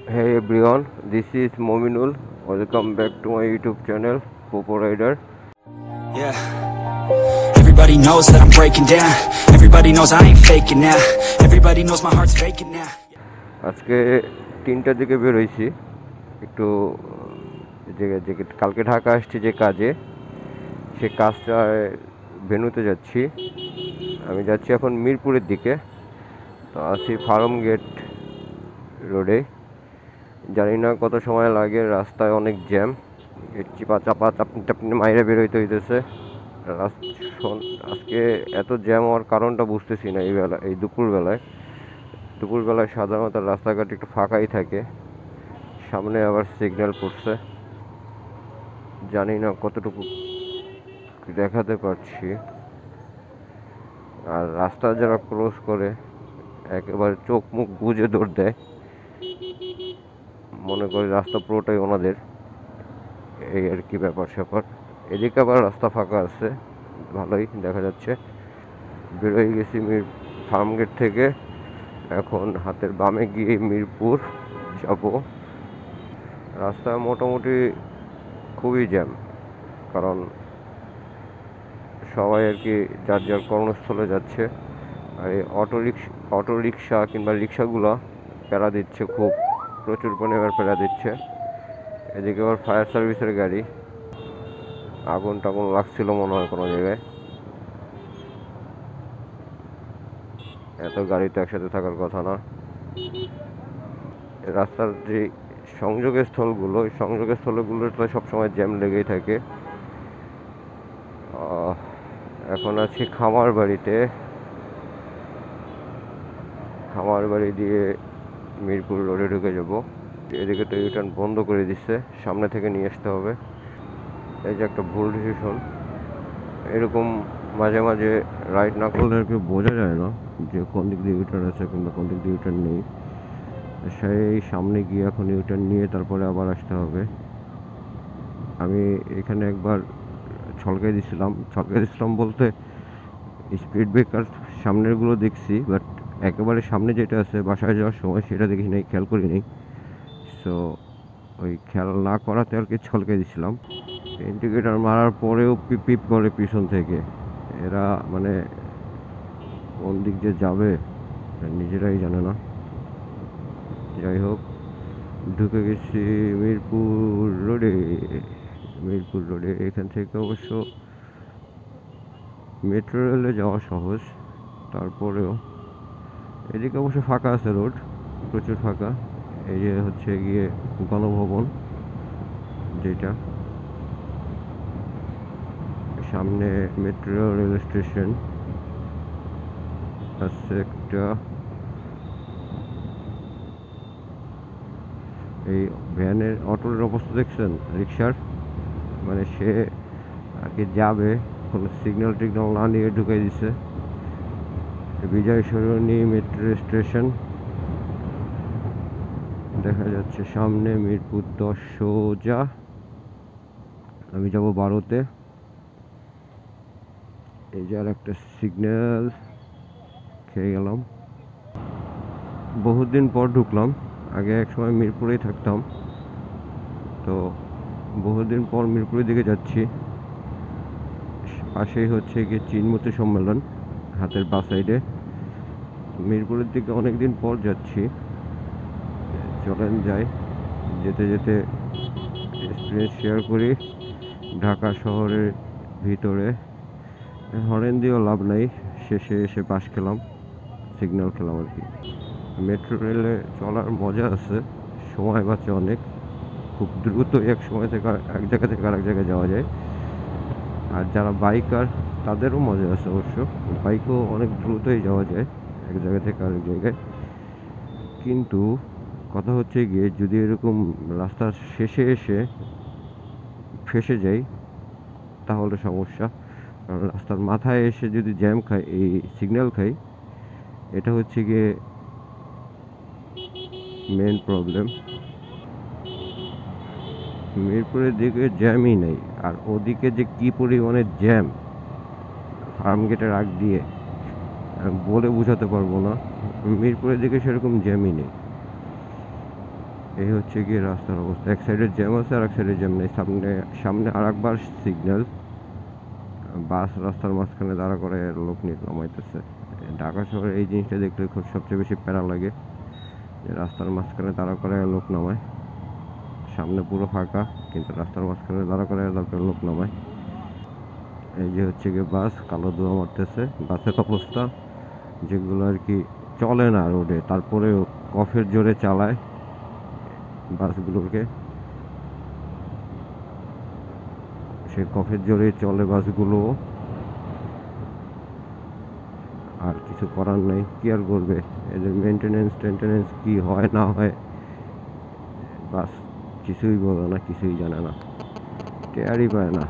Hey everyone, this is Mominul. Welcome back to my YouTube channel, Popo Rider. Yeah. Everybody knows that I'm breaking down. Everybody knows I ain't faking now. Everybody knows my heart's faking now. আজকে 3টার দিকে বের হইছি একটু যে যে কালকে ঢাকা আসছি যে কাজে সে কাজটা ভেন্যুতে যাচ্ছি। আমি যাচ্ছি এখন মিরপুরের দিকে। তো আছি ফার্ম গেট রোডে। জানি না কত সময় লাগে, রাস্তায় অনেক জ্যাম, চিপা চাপা চাপনি মাইরে বের হইতে হইতেছে। আজকে এত জ্যাম হওয়ার কারণটা বুঝতেছি না। এই দুপুরবেলায় সাধারণত রাস্তাঘাট একটু ফাঁকাই থাকে, সামনে আবার সিগন্যাল পড়ছে, জানি না কতটুকু দেখাতে পারছি। আর রাস্তা যারা ক্রস করে একেবারে চোখ মুখ বুজে দৌড় দেয়, মনে করি রাস্তা পুরোটাই ওনাদের। এই আর কি ব্যাপার স্যাপার। এদিকে আবার রাস্তা ফাঁকা আছে, ভালোই দেখা যাচ্ছে। বেরোয় গেছি ফার্ম গেট থেকে, এখন হাতের বামে গিয়ে মিরপুর যাব। রাস্তা মোটামুটি খুবই জ্যাম, কারণ সবাই আর কি যার যার কর্মস্থলে যাচ্ছে। আর এই অটো রিক্সা কিংবা রিক্সাগুলো প্যারা দিচ্ছে, খুব প্রচুর পরিমাণে প্যারা দিচ্ছে। এদিকে আবার ফায়ার সার্ভিসের গাড়ি, আগুন টাগুন লাগছিল মনে হয় কোনো জায়গায়। এত গাড়ি তো একসাথে থাকার কথা না। রাস্তার যে সংযোগের স্থলগুলোতে সবসময় জ্যাম লেগেই থাকে। এখন আছি খামার বাড়ি দিয়ে মিরপুর রোডে ঢুকে যাব। এদিকে তো ইউটার্ন বন্ধ করে দিচ্ছে, সামনে থেকে নিয়ে আসতে হবে। এই যে একটা ভুল ডিসিশন। এরকম মাঝে মাঝে রাইড না করলে আর কি বোঝা যায় না যে কোন দিক দিয়ে ইউটার্ন আছে কিংবা কোন দিক দিয়ে ইউটার্ন নেই। সেই সামনে গিয়ে এখন ইউটার্ন নিয়ে তারপরে আবার আসতে হবে। আমি এখানে একবার ছলকে দিছিলাম বলতে স্পিড ব্রেকার সামনেরগুলো দেখছি, বাট একেবারে সামনে যেটা আছে বাসায় যাওয়ার সময় সেটা দেখি নাই, খেয়াল করি নাই। সো ওই খেয়াল না করাতে আর কি ছলকে দিছিলাম। ইন্ডিকেটার মারার পরেও পিপ পিপ করে পিছন থেকে। এরা মানে কোন দিক দিয়ে যাবে নিজেরাই জানে না। যাই হোক, ঢুকে গেছি মিরপুর রোডে। এখান থেকে অবশ্য মেট্রো রেলে যাওয়া সহজ, তারপরেও এদিকে অবশ্য ফাঁকা আছে, রোড প্রচুর ফাঁকা। এই যে হচ্ছে গিয়ে গণভবন, যেটা সামনে মেট্রো রেল স্টেশন আছে একটা। এই ভ্যানের অটোর অবস্থা দেখছেন, রিক্সার, মানে সে আর কি যাবে, কোনো সিগন্যাল টিগন্যাল না নিয়ে ঢুকাই দিছে। বিজয় সরণি মেট্রো স্টেশন দেখা যাচ্ছে সামনে, মিরপুর 10 সোজা। আমি যাব 12-তে। এই যে আর একটা সিগন্যাল খেয়ে গেলাম। বহুদিন পর ঢুকলাম, আগে এক সময় মিরপুরেই থাকতাম, তো বহুদিন পর মিরপুরের দিকে যাচ্ছি। পাশেই হচ্ছে গিয়ে চিনমতি সম্মেলন, হাতের বাঁ সাইডে। মিরপুরের দিকে অনেকদিন পর যাচ্ছি, চলেন যাই। যেতে যেতে এক্সপিরিয়েন্স শেয়ার করি। ঢাকা শহরের ভিতরে হরেন দিয়েও লাভ নাই, শেষে এসে বাস খেলাম, সিগন্যাল খেলাম আর কি। মেট্রো রেলে চলার মজা আছে, সময় বাঁচে অনেক, খুব দ্রুত এক সময় থেকে এক জায়গা থেকে আরেক জায়গায় যাওয়া যায়। আর যারা বাইকার তাদেরও মজা আছে অবশ্য, বাইকও অনেক দ্রুতই যাওয়া যায় এক জায়গা থেকে আরেক জায়গায়। কিন্তু কথা হচ্ছে গিয়ে, যদি এরকম রাস্তার শেষে এসে ফেসে যাই তাহলে সমস্যা। কারণ রাস্তার মাথায় এসে যদি জ্যাম খাই, এই সিগন্যাল খাই, এটা হচ্ছে গিয়ে মেন প্রবলেম। মিরপুরের দিকে জ্যামই নেই, আর ওদিকে যে কি পরিমাণে জ্যাম ফার্ম গেটের আগ দিয়ে, বলে বোঝাতে পারবো না। মিরপুরের দিকে সেরকম জ্যামই নেই। এই হচ্ছে গিয়ে রাস্তার অবস্থা, এক সাইডে জ্যাম আছে আর এক সাইডে জ্যাম নেই। সামনে সামনে আর একবার সিগন্যাল, বাস রাস্তার মাঝখানে দাঁড়া করে লোক নিয়ে নামাইতেছে। ঢাকা শহরে এই জিনিসটা দেখলে খুব সবচেয়ে বেশি প্যারা লাগে, যে রাস্তার মাঝখানে দাঁড়া করে লোক নামায়। সামনে পুরো ফাঁকা, কিন্তু রাস্তার মাঝখানে দাঁড়া করে তারপরে লোক নামায়। এই যে হচ্ছে গিয়ে বাস কালো ধোঁয়া মারতেছে। বাসের অবস্থা যেগুলো আর কি চলে না রোডে, তারপরেও কফের জোরে চালায় বাসগুলোকে, সে কফের জোরে চলে বাসগুলো। আর কিছু করার নেই, কি আর করবে, এদের মেনটেনেন্স কি হয় না হয় বাস কিছুই বোঝে না, কিছুই জানে না, টেয়ারই পায় না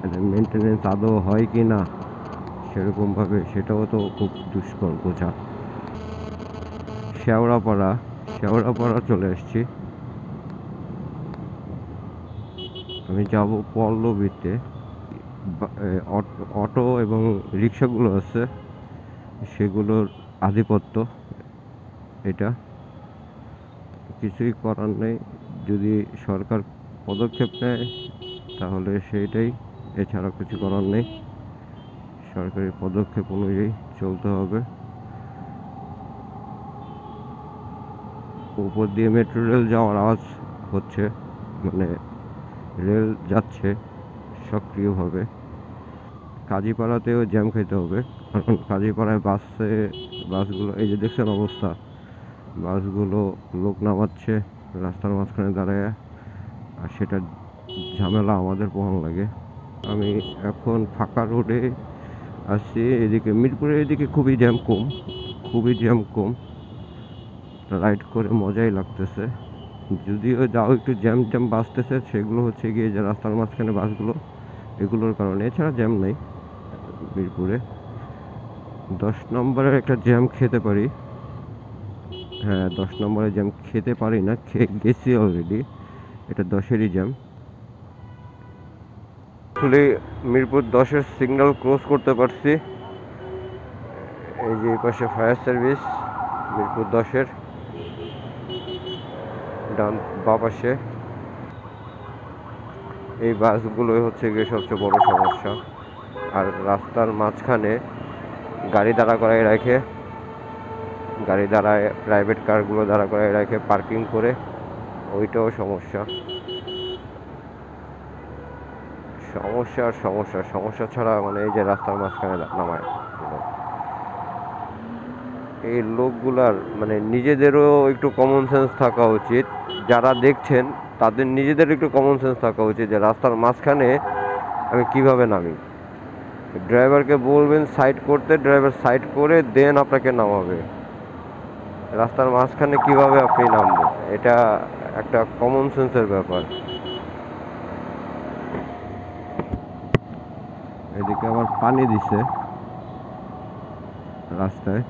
এদের মেনটেনেন্স আদৌ হয় কি না সেরকমভাবে, সেটাও তো খুব দুষ্কর বোঝা। শেওড়াপাড়া চলে এসছি। আমি যাব পল্লবীতে। অটো এবং রিক্সাগুলো আছে, সেগুলোর আধিপত্য এটা, কিছুই করার নেই। যদি সরকার পদক্ষেপ নেয় তাহলে সেইটাই, এছাড়া কিছু করার নেই। সরকারি পদক্ষেপ অনুযায়ী চলতে হবে। উপর দিয়ে মেট্রো রেল যাওয়ার আওয়াজ হচ্ছে, মানে রেল যাচ্ছে সক্রিয়ভাবে। কাজীপাড়াতেও জ্যাম খেতে হবে, কারণ কাজীপাড়ায় বাসগুলো এই যে দেখছেন অবস্থা, বাসগুলো লোক নামাচ্ছে রাস্তার মাঝখানে দাঁড়ায়, আর সেটা ঝামেলা আমাদের পোহান লাগে। আমি এখন ফাঁকা রোডে আসছি, এদিকে মিরপুরের এদিকে খুবই জ্যাম কম, রাইড করে মজাই লাগতেছে। যদিও যাও একটু জ্যাম বাঁচতেছে, সেগুলো হচ্ছে গিয়ে যে রাস্তার মাঝখানে বাসগুলো, এগুলোর কারণে, এছাড়া জ্যাম নেই মিরপুরে। 10 নম্বরের একটা জ্যাম খেতে পারি, হ্যাঁ 10 নম্বরের জ্যাম খেতে পারি না, খেয়ে গেছি অলরেডি, এটা 10-এরই জ্যাম। আসলে মিরপুর 10-এর সিগন্যাল ক্রস করতে পারছি। এই যে এই পাশে ফায়ার সার্ভিস, মিরপুর 10-এর ডান বাঁ পাশে। এই বাসগুলোই হচ্ছে গিয়ে সবচেয়ে বড় সমস্যা। আর রাস্তার মাঝখানে গাড়ি দাঁড়া করায় রাখে, প্রাইভেট কারগুলো দাঁড়া করায় রাখে পার্কিং করে, ওইটাও সমস্যা ছাড়া, মানে এই যে রাস্তার মাঝখানে নামায়, এই লোকগুলার মানে নিজেদেরও একটু কমন সেন্স থাকা উচিত। যারা দেখছেন তাদের নিজেদের একটু কমন সেন্স থাকা উচিত, যে রাস্তার মাঝখানে আমি কিভাবে নামি। ড্রাইভারকে বলবেন সাইড করতে, ড্রাইভার সাইড করে দেন আপনাকে নামাবে। রাস্তার মাঝখানে কিভাবে আপনি নামবেন, এটা একটা কমন সেন্সের ব্যাপার। এদিকে আবার পানি দিছে রাস্তায়,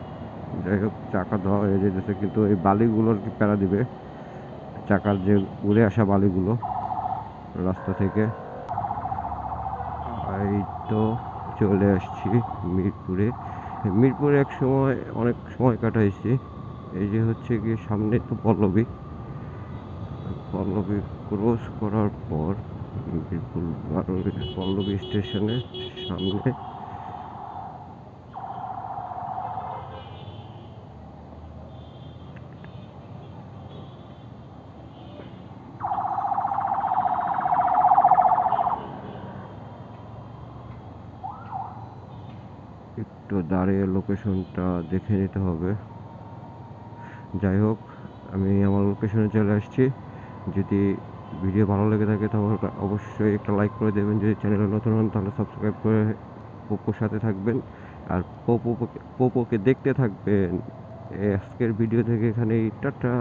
যাই হোক চাকা ধোয়া হয়ে যেতেছে, কিন্তু এই বালিগুলোর কি প্যারা দিবে, চাকার যে উড়ে আসা বালিগুলো রাস্তা থেকে। এই তো চলে আসছি মিরপুরে অনেক সময় কাটাইছি। এই যে হচ্ছে গিয়ে সামনে তো পল্লবী ক্রস করার পর মিরপুর পল্লবী স্টেশনের সামনে একটু দাঁড়িয়ে লোকেশনটা দেখে নিতে হবে। যাই হোক, আমি আমার লোকেশনে চলে আসছি। যদি ভিডিও ভালো লেগে থাকে তাহলে অবশ্যই একটা লাইক করে দেবেন, যদি চ্যানেলে নতুন হন তাহলে সাবস্ক্রাইব করে পোপোর সাথে থাকবেন, আর পোপোকে দেখতে থাকবেন। আজকের ভিডিও থেকে এখানেই টাটা।